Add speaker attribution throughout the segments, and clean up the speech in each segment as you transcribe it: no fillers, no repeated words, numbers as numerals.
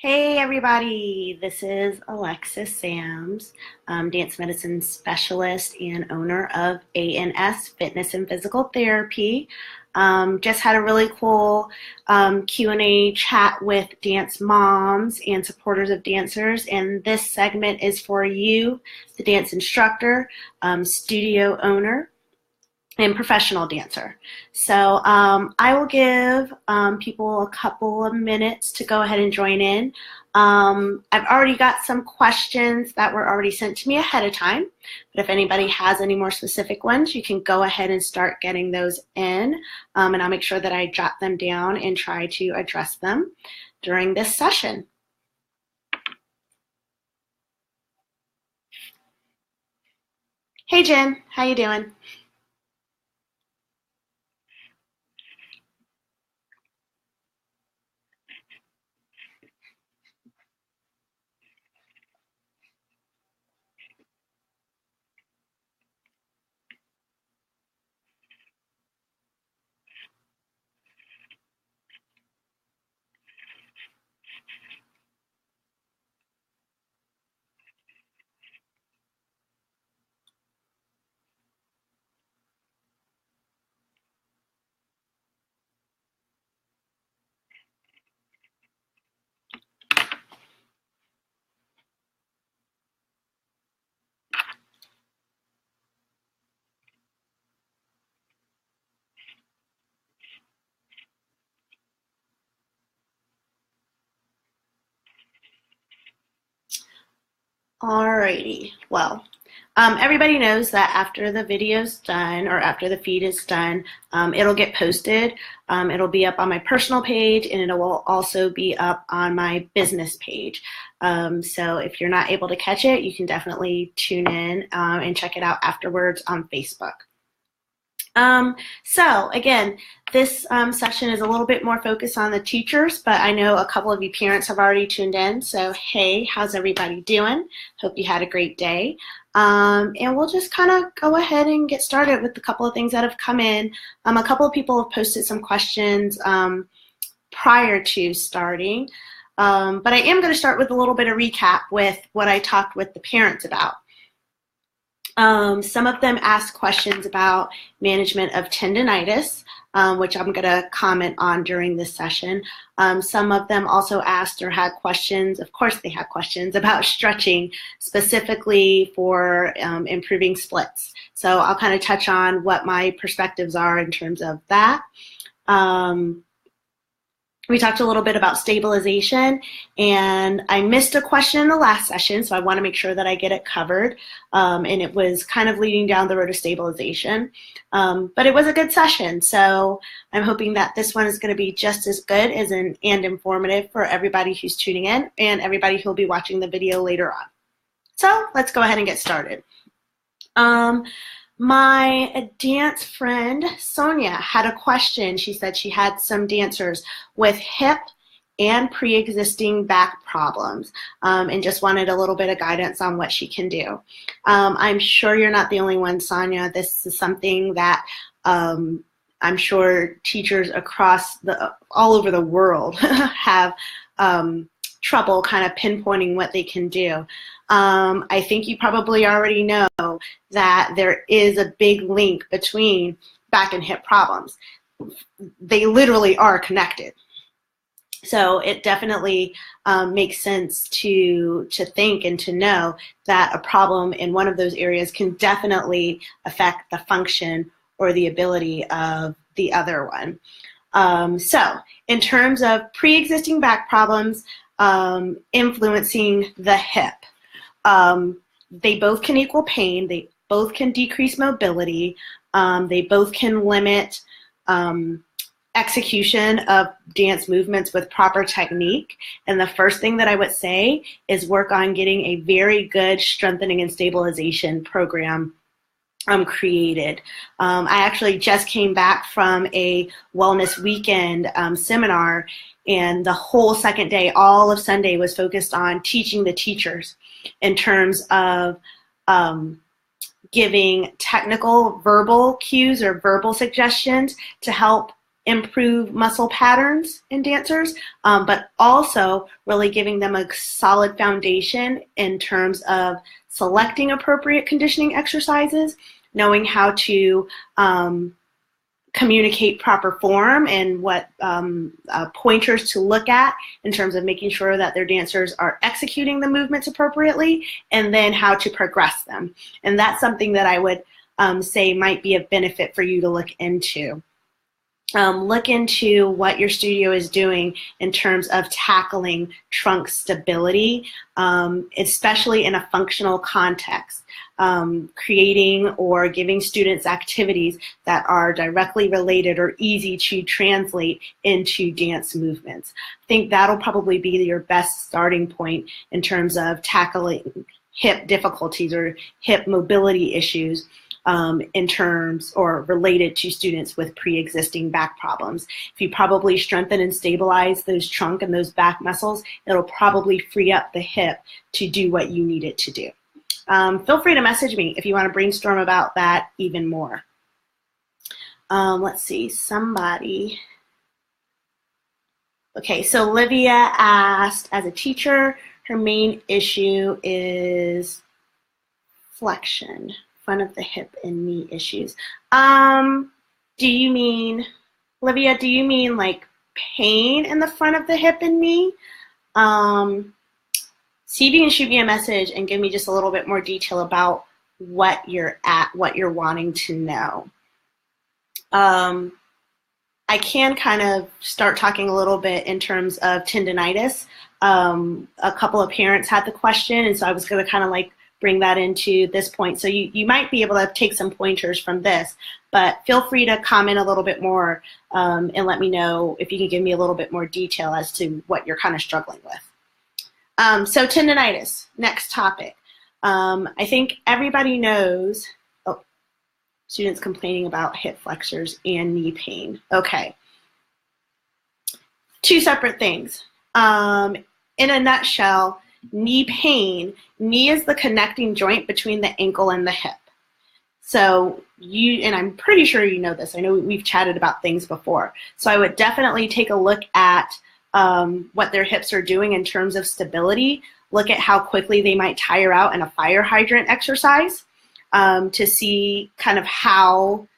Speaker 1: Hey everybody, this is Alexis Sams, dance medicine specialist and owner of ANS Fitness and Physical Therapy. Just had a really cool Q&A chat with dance moms and supporters of dancers, and this segment is for you, the dance instructor, studio owner, and professional dancer. So I will give people a couple of minutes to go ahead and join in. I've already got some questions that were already sent to me ahead of time, but if anybody has any more specific ones, you can go ahead and start getting those in, and I'll make sure that I jot them down and try to address them during this session. Hey Jen, how you doing? Alrighty, well, everybody knows that after the video's done or after the feed is done, it'll get posted. It'll be up on my personal page and it will also be up on my business page. So if you're not able to catch it, you can definitely tune in and check it out afterwards on Facebook. So again, this session is a little bit more focused on the teachers, but I know a couple of you parents have already tuned in. So hey, how's everybody doing? Hope you had a great day. And we'll just kind of go ahead and get started with a couple of things that have come in. A couple of people have posted some questions prior to starting, but I am going to start with a little bit of recap with what I talked with the parents about. Some of them asked questions about management of tendonitis, which I'm going to comment on during this session. Some of them also asked or had questions, of course they had questions, about stretching specifically for improving splits. So I'll kind of touch on what my perspectives are in terms of that. We talked a little bit about stabilization, and I missed a question in the last session, so I want to make sure that I get it covered. And it was kind of leading down the road of stabilization. But it was a good session, so I'm hoping that this one is going to be just as good and informative for everybody who's tuning in and everybody who will be watching the video later on. So let's go ahead and get started. My dance friend, Sonia, had a question. She said she had some dancers with hip and pre-existing back problems and just wanted a little bit of guidance on what she can do. I'm sure you're not the only one, Sonia. This is something that I'm sure teachers across all over the world have trouble kind of pinpointing what they can do. I think you probably already know that there is a big link between back and hip problems. They literally are connected. So it definitely makes sense to think and to know that a problem in one of those areas can definitely affect the function or the ability of the other one. So in terms of pre-existing back problems influencing the hip, they both can equal pain, they both can decrease mobility, they both can limit execution of dance movements with proper technique. And the first thing that I would say is work on getting a very good strengthening and stabilization program created. I actually just came back from a wellness weekend seminar, and the whole second day, all of Sunday, was focused on teaching the teachers in terms of giving technical verbal cues or verbal suggestions to help improve muscle patterns in dancers, but also really giving them a solid foundation in terms of selecting appropriate conditioning exercises, knowing how to communicate proper form and what pointers to look at in terms of making sure that their dancers are executing the movements appropriately, and then how to progress them. And that's something that I would say might be of benefit for you to look into. Look into what your studio is doing in terms of tackling trunk stability, especially in a functional context. Creating or giving students activities that are directly related or easy to translate into dance movements. I think that'll probably be your best starting point in terms of tackling hip difficulties or hip mobility issues in terms or related to students with pre-existing back problems. If you probably strengthen and stabilize those trunk and those back muscles, it'll probably free up the hip to do what you need it to do. Feel free to message me if you want to brainstorm about that even more. Let's see, somebody. Okay, so Olivia asked, as a teacher, her main issue is flexion, front of the hip and knee issues. Do you mean, Olivia, do you mean like pain in the front of the hip and knee? See if you can shoot me a message and give me just a little bit more detail about what you're wanting to know. I can kind of start talking a little bit in terms of tendonitis. A couple of parents had the question, and so I was going to kind of like bring that into this point. So you might be able to take some pointers from this, but feel free to comment a little bit more and let me know if you can give me a little bit more detail as to what you're kind of struggling with. So tendonitis, next topic. I think everybody knows, students complaining about hip flexors and knee pain. Okay. Two separate things. In a nutshell, knee pain, knee is the connecting joint between the ankle and the hip. So and I'm pretty sure you know this, I know we've chatted about things before. So I would definitely take a look at what their hips are doing in terms of stability. Look at how quickly they might tire out in a fire hydrant exercise to see kind of how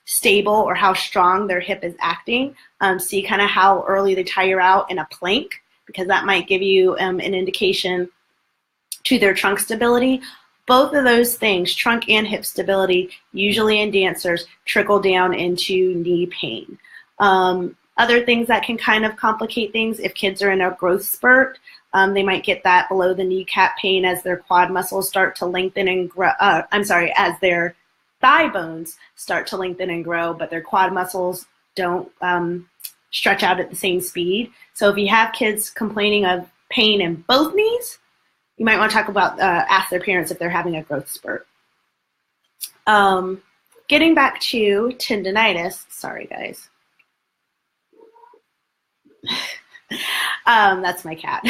Speaker 1: stable or how strong their hip is acting. See kind of how early they tire out in a plank, because that might give you an indication to their trunk stability. Both of those things, trunk and hip stability, usually in dancers, trickle down into knee pain. Other things that can kind of complicate things, if kids are in a growth spurt, they might get that below the kneecap pain as their quad muscles start to lengthen and grow, as their thigh bones start to lengthen and grow, but their quad muscles don't stretch out at the same speed. So if you have kids complaining of pain in both knees, you might want to talk about, ask their parents if they're having a growth spurt. Getting back to tendonitis, sorry guys. That's my cat.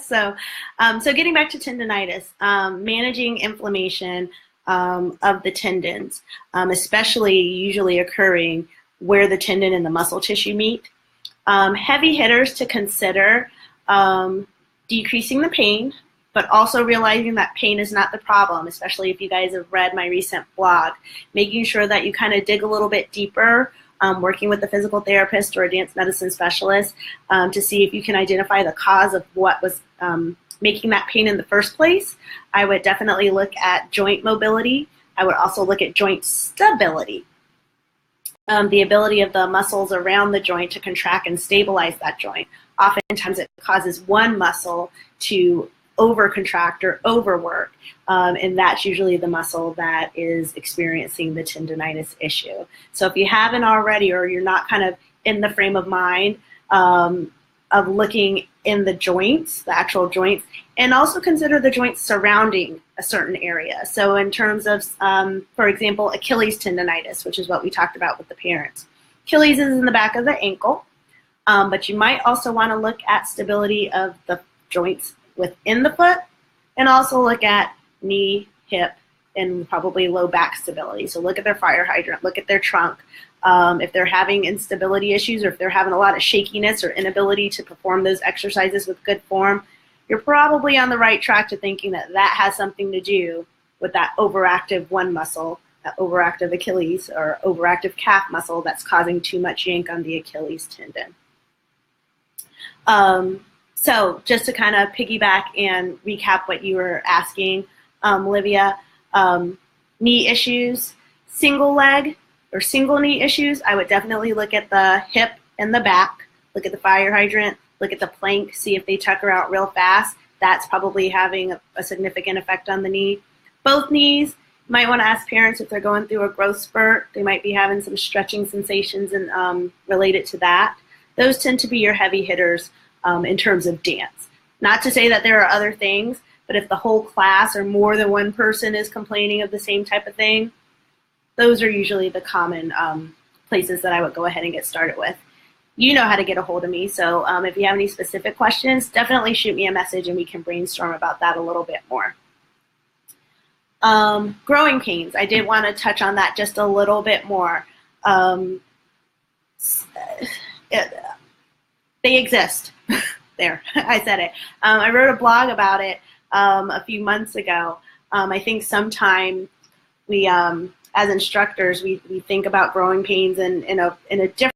Speaker 1: So getting back to tendonitis, managing inflammation of the tendons, especially usually occurring where the tendon and the muscle tissue meet. Heavy hitters to consider, decreasing the pain, but also realizing that pain is not the problem, especially if you guys have read my recent blog. Making sure that you kind of dig a little bit deeper, working with a physical therapist or a dance medicine specialist to see if you can identify the cause of what was making that pain in the first place. I would definitely look at joint mobility. I would also look at joint stability. The ability of the muscles around the joint to contract and stabilize that joint. Oftentimes it causes one muscle to overcontract or overwork, and that's usually the muscle that is experiencing the tendonitis issue. So if you haven't already, or you're not kind of in the frame of mind of looking in the joints, the actual joints, and also consider the joints surrounding a certain area. So in terms of, for example, Achilles tendonitis, which is what we talked about with the parents. Achilles is in the back of the ankle, but you might also want to look at stability of the joints within the foot, and also look at knee, hip, and probably low back stability. So look at their fire hydrant, look at their trunk. If they're having instability issues, or if they're having a lot of shakiness or inability to perform those exercises with good form, you're probably on the right track to thinking that that has something to do with that overactive one muscle, that overactive Achilles or overactive calf muscle that's causing too much yank on the Achilles tendon. So just to kind of piggyback and recap what you were asking, Olivia, knee issues, single leg or single knee issues, I would definitely look at the hip and the back, look at the fire hydrant, look at the plank, see if they tucker out real fast. That's probably having a significant effect on the knee. Both knees, you might want to ask parents if they're going through a growth spurt. They might be having some stretching sensations and related to that. Those tend to be your heavy hitters in terms of dance. Not to say that there are other things, but if the whole class or more than one person is complaining of the same type of thing, those are usually the common places that I would go ahead and get started with. You know how to get a hold of me, so if you have any specific questions, definitely shoot me a message and we can brainstorm about that a little bit more. Growing pains, I did want to touch on that just a little bit more. They exist. There, I said it. I wrote a blog about it a few months ago. I think sometimes we, as instructors, we think about growing pains in a different